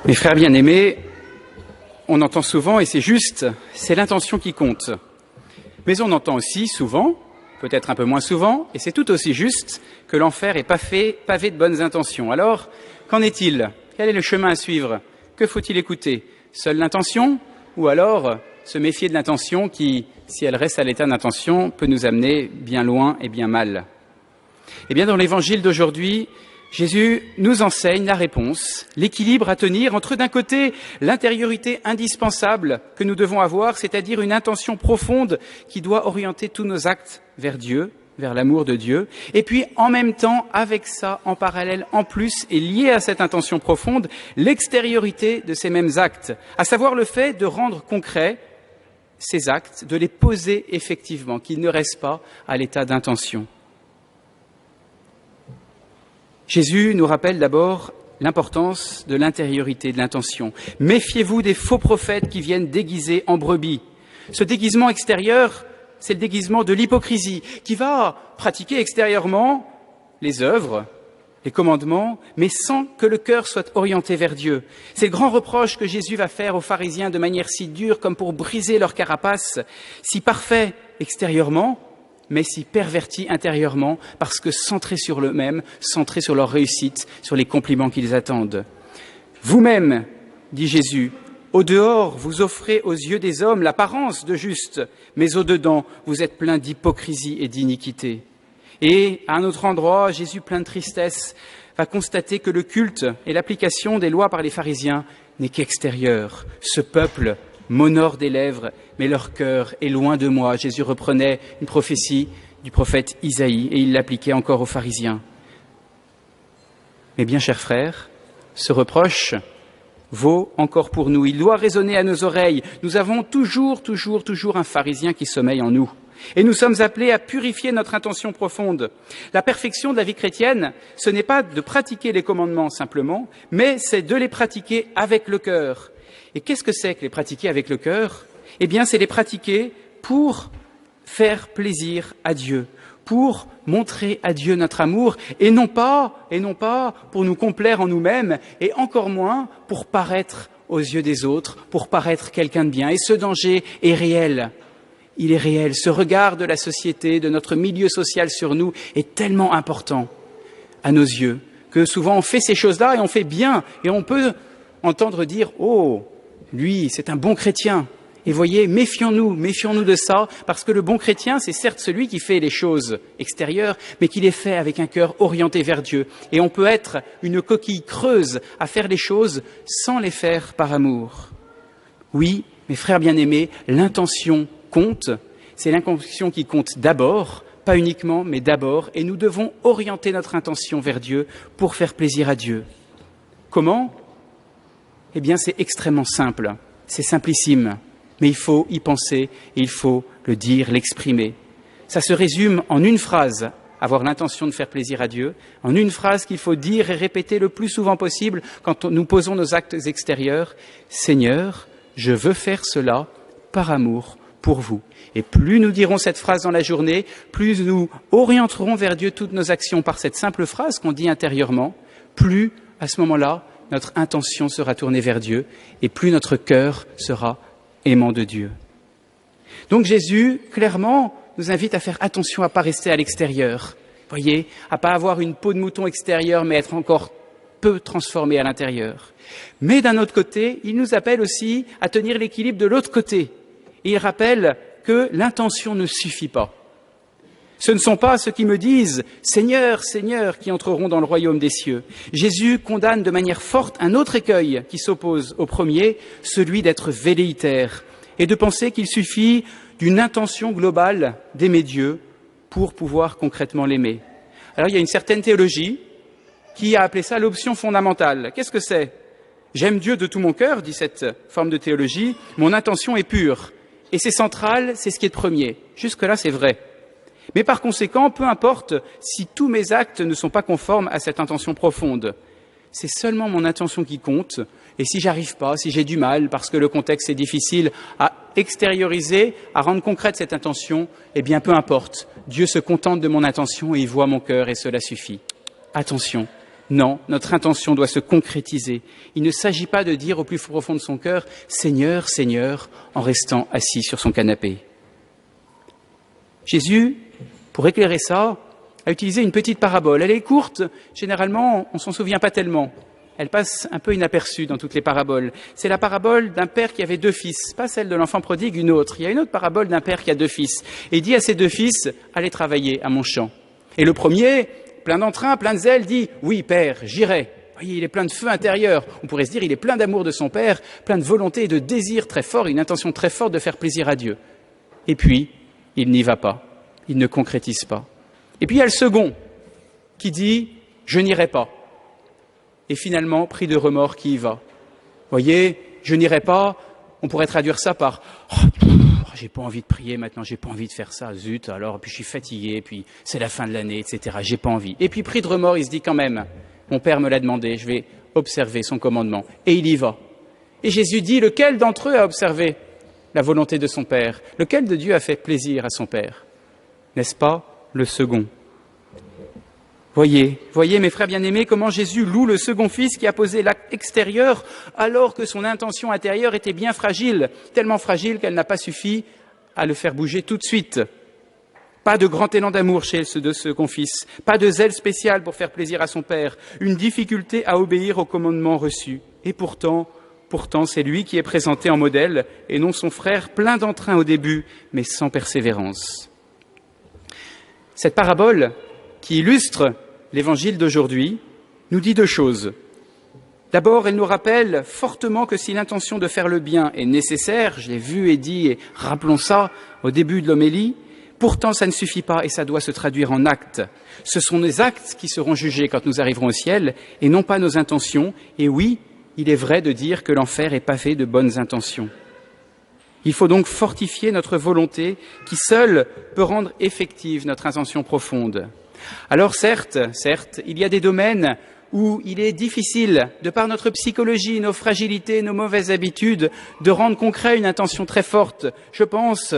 Mes frères bien-aimés, on entend souvent, et c'est juste, c'est l'intention qui compte. Mais on entend aussi souvent, peut-être un peu moins souvent, et c'est tout aussi juste, que l'enfer est pavé de bonnes intentions. Alors, qu'en est-il? Quel est le chemin à suivre? Que faut-il écouter? Seule l'intention? Ou alors se méfier de l'intention qui, si elle reste à l'état d'intention, peut nous amener bien loin et bien mal? Eh bien, dans l'évangile d'aujourd'hui, Jésus nous enseigne la réponse, l'équilibre à tenir entre, d'un côté, l'intériorité indispensable que nous devons avoir, c'est-à-dire une intention profonde qui doit orienter tous nos actes vers Dieu, vers l'amour de Dieu, et puis en même temps, avec ça, en parallèle, en plus, et lié à cette intention profonde, l'extériorité de ces mêmes actes, à savoir le fait de rendre concrets ces actes, de les poser effectivement, qu'ils ne restent pas à l'état d'intention. Jésus nous rappelle d'abord l'importance de l'intériorité, de l'intention. Méfiez-vous des faux prophètes qui viennent déguisés en brebis. Ce déguisement extérieur, c'est le déguisement de l'hypocrisie, qui va pratiquer extérieurement les œuvres, les commandements, mais sans que le cœur soit orienté vers Dieu. C'est le grand reproche que Jésus va faire aux pharisiens de manière si dure comme pour briser leur carapace, si parfait extérieurement, mais si pervertis intérieurement, parce que centrés sur eux-mêmes, centrés sur leur réussite, sur les compliments qu'ils attendent. Vous-même, dit Jésus, au dehors, vous offrez aux yeux des hommes l'apparence de juste, mais au dedans, vous êtes plein d'hypocrisie et d'iniquité. Et à un autre endroit, Jésus, plein de tristesse, va constater que le culte et l'application des lois par les pharisiens n'est qu'extérieur. Ce peuple m'honore des lèvres, mais leur cœur est loin de moi. Jésus reprenait une prophétie du prophète Isaïe et il l'appliquait encore aux pharisiens. Mais bien, chers frères, ce reproche vaut encore pour nous. Il doit résonner à nos oreilles. Nous avons toujours un pharisien qui sommeille en nous. Et nous sommes appelés à purifier notre intention profonde. La perfection de la vie chrétienne, ce n'est pas de pratiquer les commandements simplement, mais c'est de les pratiquer avec le cœur. Et qu'est-ce que c'est que les pratiquer avec le cœur? Eh bien, c'est les pratiquer pour faire plaisir à Dieu, pour montrer à Dieu notre amour, et non pas pour nous complaire en nous-mêmes, et encore moins pour paraître aux yeux des autres, pour paraître quelqu'un de bien. Et ce danger est réel. Il est réel. Ce regard de la société, de notre milieu social sur nous est tellement important à nos yeux que souvent on fait ces choses-là et on fait bien. Et on peut entendre dire « Oh, lui, c'est un bon chrétien ». Et voyez, méfions-nous de ça, parce que le bon chrétien, c'est certes celui qui fait les choses extérieures, mais qui les fait avec un cœur orienté vers Dieu. Et on peut être une coquille creuse à faire les choses sans les faire par amour. Oui, mes frères bien-aimés, l'intention compte, c'est l'intention qui compte d'abord, pas uniquement, mais d'abord, et nous devons orienter notre intention vers Dieu pour faire plaisir à Dieu. Comment? Eh bien, c'est extrêmement simple, c'est simplissime, mais il faut y penser, et il faut le dire, l'exprimer. Ça se résume en une phrase, avoir l'intention de faire plaisir à Dieu, en une phrase qu'il faut dire et répéter le plus souvent possible quand nous posons nos actes extérieurs. « Seigneur, je veux faire cela par amour pour vous. » Et plus nous dirons cette phrase dans la journée, plus nous orienterons vers Dieu toutes nos actions par cette simple phrase qu'on dit intérieurement, plus, à ce moment-là, notre intention sera tournée vers Dieu et plus notre cœur sera aimant de Dieu. Donc Jésus, clairement, nous invite à faire attention à ne pas rester à l'extérieur. Voyez, à ne pas avoir une peau de mouton extérieure, mais être encore peu transformé à l'intérieur. Mais d'un autre côté, il nous appelle aussi à tenir l'équilibre de l'autre côté. Et il rappelle que l'intention ne suffit pas. Ce ne sont pas ceux qui me disent « Seigneur, Seigneur » qui entreront dans le royaume des cieux. Jésus condamne de manière forte un autre écueil qui s'oppose au premier, celui d'être velléitaire et de penser qu'il suffit d'une intention globale d'aimer Dieu pour pouvoir concrètement l'aimer. Alors il y a une certaine théologie qui a appelé ça l'option fondamentale. Qu'est-ce que c'est? J'aime Dieu de tout mon cœur, dit cette forme de théologie, mon intention est pure. Et c'est central, c'est ce qui est de premier. Jusque-là, c'est vrai. Mais par conséquent, peu importe si tous mes actes ne sont pas conformes à cette intention profonde. C'est seulement mon intention qui compte. Et si j'arrive pas, si j'ai du mal, parce que le contexte est difficile, à extérioriser, à rendre concrète cette intention, eh bien, peu importe. Dieu se contente de mon intention et il voit mon cœur et cela suffit. Attention, Non, notre intention doit se concrétiser. Il ne s'agit pas de dire au plus profond de son cœur « Seigneur, Seigneur » en restant assis sur son canapé. Jésus, pour éclairer ça, a utilisé une petite parabole. Elle est courte, généralement on ne s'en souvient pas tellement. Elle passe un peu inaperçue dans toutes les paraboles. C'est la parabole d'un père qui avait 2 fils, pas celle de l'enfant prodigue, une autre. Il y a une autre parabole d'un père qui a 2 fils. Et il dit à ses 2 fils, allez travailler à mon champ. Et le premier, plein d'entrain, plein de zèle, dit, oui père, j'irai. Vous voyez, il est plein de feu intérieur. On pourrait se dire, il est plein d'amour de son père, plein de volonté et de désir très fort, une intention très forte de faire plaisir à Dieu. Et puis, il n'y va pas. Il ne concrétise pas. Et puis il y a le second qui dit « je n'irai pas ». Et finalement, pris de remords, qui y va. Vous voyez, je n'irai pas, on pourrait traduire ça par « j'ai pas envie de prier maintenant, j'ai pas envie de faire ça, zut, alors, puis je suis fatigué, puis c'est la fin de l'année, etc., j'ai pas envie ». Et puis pris de remords, il se dit quand même « mon père me l'a demandé, je vais observer son commandement ». Et il y va. Et Jésus dit « lequel d'entre eux a observé la volonté de son père? Lequel de Dieu a fait plaisir à son père? N'est-ce pas le second? Voyez, mes frères bien-aimés, comment Jésus loue le second fils qui a posé l'acte extérieur alors que son intention intérieure était bien fragile, tellement fragile qu'elle n'a pas suffi à le faire bouger tout de suite. Pas de grand élan d'amour chez ce second fils, pas de zèle spécial pour faire plaisir à son père, une difficulté à obéir au commandement reçu. Et pourtant, c'est lui qui est présenté en modèle et non son frère plein d'entrain au début, mais sans persévérance. Cette parabole qui illustre l'évangile d'aujourd'hui nous dit 2 choses. D'abord, elle nous rappelle fortement que si l'intention de faire le bien est nécessaire, je l'ai vu et dit, et rappelons ça au début de l'homélie, pourtant ça ne suffit pas et ça doit se traduire en actes. Ce sont les actes qui seront jugés quand nous arriverons au ciel et non pas nos intentions. Et oui, il est vrai de dire que l'enfer est pavé de bonnes intentions. Il faut donc fortifier notre volonté qui seule peut rendre effective notre intention profonde. Alors certes, il y a des domaines où il est difficile, de par notre psychologie, nos fragilités, nos mauvaises habitudes, de rendre concret une intention très forte. Je pense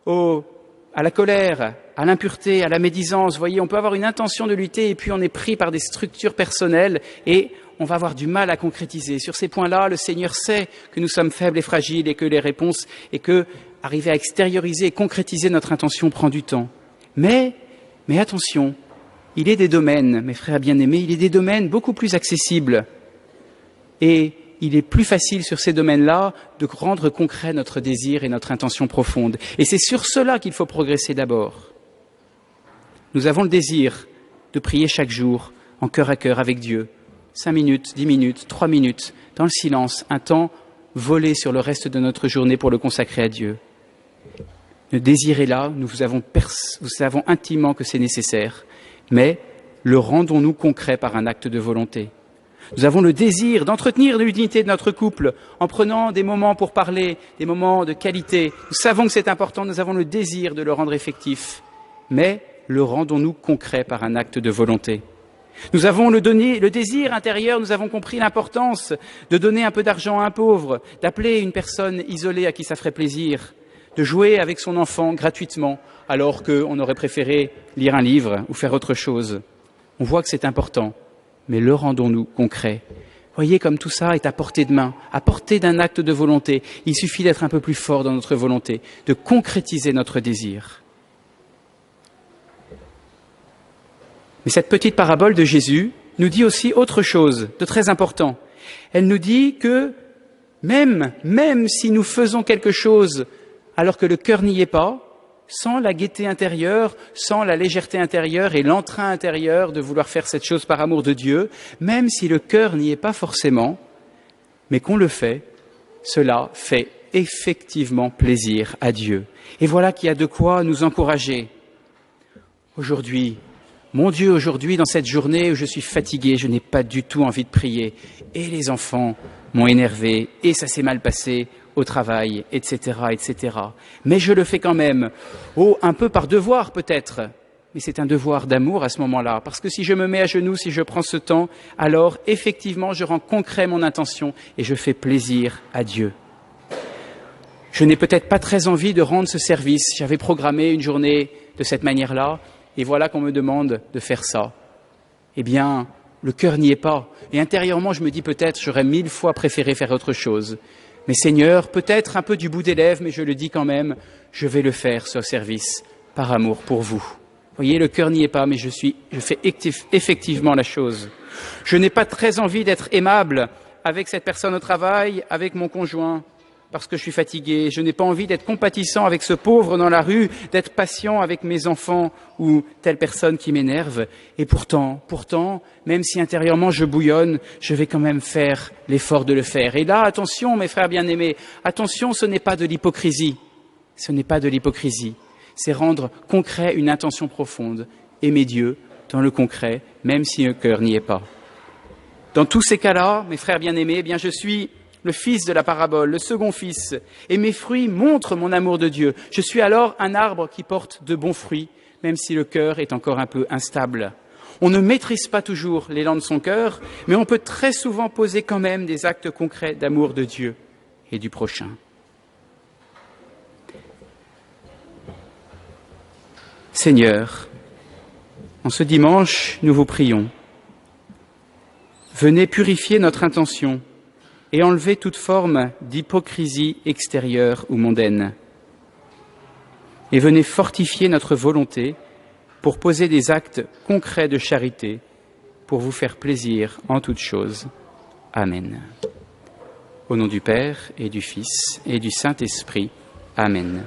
à la colère, à l'impureté, à la médisance. Vous voyez, on peut avoir une intention de lutter et puis on est pris par des structures personnelles et on va avoir du mal à concrétiser. Sur ces points-là, le Seigneur sait que nous sommes faibles et fragiles et que les réponses et que arriver à extérioriser et concrétiser notre intention prend du temps. Mais attention, il est des domaines, mes frères bien-aimés, il est des domaines beaucoup plus accessibles. Et il est plus facile sur ces domaines-là de rendre concret notre désir et notre intention profonde. Et c'est sur cela qu'il faut progresser d'abord. Nous avons le désir de prier chaque jour, en cœur à cœur avec Dieu. 5 minutes, 10 minutes, 3 minutes, dans le silence, un temps volé sur le reste de notre journée pour le consacrer à Dieu. Le désir est là, nous savons intimement que c'est nécessaire, mais le rendons-nous concret par un acte de volonté. Nous avons le désir d'entretenir l'unité de notre couple en prenant des moments pour parler, des moments de qualité. Nous savons que c'est important, nous avons le désir de le rendre effectif, mais le rendons-nous concret par un acte de volonté. Nous avons le désir intérieur, nous avons compris l'importance de donner un peu d'argent à un pauvre, d'appeler une personne isolée à qui ça ferait plaisir, de jouer avec son enfant gratuitement, alors qu'on aurait préféré lire un livre ou faire autre chose. On voit que c'est important, mais le rendons-nous concret. Voyez comme tout ça est à portée de main, à portée d'un acte de volonté. Il suffit d'être un peu plus fort dans notre volonté, de concrétiser notre désir. Mais cette petite parabole de Jésus nous dit aussi autre chose de très important. Elle nous dit que même si nous faisons quelque chose alors que le cœur n'y est pas, sans la gaieté intérieure, sans la légèreté intérieure et l'entrain intérieur de vouloir faire cette chose par amour de Dieu, même si le cœur n'y est pas forcément, mais qu'on le fait, cela fait effectivement plaisir à Dieu. Et voilà qu'il y a de quoi nous encourager. Aujourd'hui, mon Dieu, aujourd'hui, dans cette journée où je suis fatigué, je n'ai pas du tout envie de prier. Et les enfants m'ont énervé, et ça s'est mal passé au travail, etc., etc. Mais je le fais quand même, un peu par devoir peut-être, mais c'est un devoir d'amour à ce moment-là, parce que si je me mets à genoux, si je prends ce temps, alors effectivement je rends concret mon intention et je fais plaisir à Dieu. Je n'ai peut-être pas très envie de rendre ce service, j'avais programmé une journée de cette manière-là, et voilà qu'on me demande de faire ça. Eh bien, le cœur n'y est pas. Et intérieurement, je me dis peut-être, j'aurais 1000 fois préféré faire autre chose. Mais Seigneur, peut-être un peu du bout des lèvres, mais je le dis quand même, je vais le faire, ce service, par amour pour vous. Vous voyez, le cœur n'y est pas, mais je fais effectivement la chose. Je n'ai pas très envie d'être aimable avec cette personne au travail, avec mon conjoint, parce que je suis fatigué. Je n'ai pas envie d'être compatissant avec ce pauvre dans la rue, d'être patient avec mes enfants ou telle personne qui m'énerve. Et pourtant, même si intérieurement je bouillonne, je vais quand même faire l'effort de le faire. Et là, attention, mes frères bien-aimés, attention, ce n'est pas de l'hypocrisie. Ce n'est pas de l'hypocrisie. C'est rendre concret une intention profonde. Aimer Dieu dans le concret, même si le cœur n'y est pas. Dans tous ces cas-là, mes frères bien-aimés, eh bien, je suis le fils de la parabole, le second fils, et mes fruits montrent mon amour de Dieu. Je suis alors un arbre qui porte de bons fruits, même si le cœur est encore un peu instable. On ne maîtrise pas toujours l'élan de son cœur, mais on peut très souvent poser quand même des actes concrets d'amour de Dieu et du prochain. Seigneur, en ce dimanche, nous vous prions. Venez purifier notre intention et enlever toute forme d'hypocrisie extérieure ou mondaine. Et venez fortifier notre volonté pour poser des actes concrets de charité, pour vous faire plaisir en toutes choses. Amen. Au nom du Père et du Fils et du Saint-Esprit. Amen.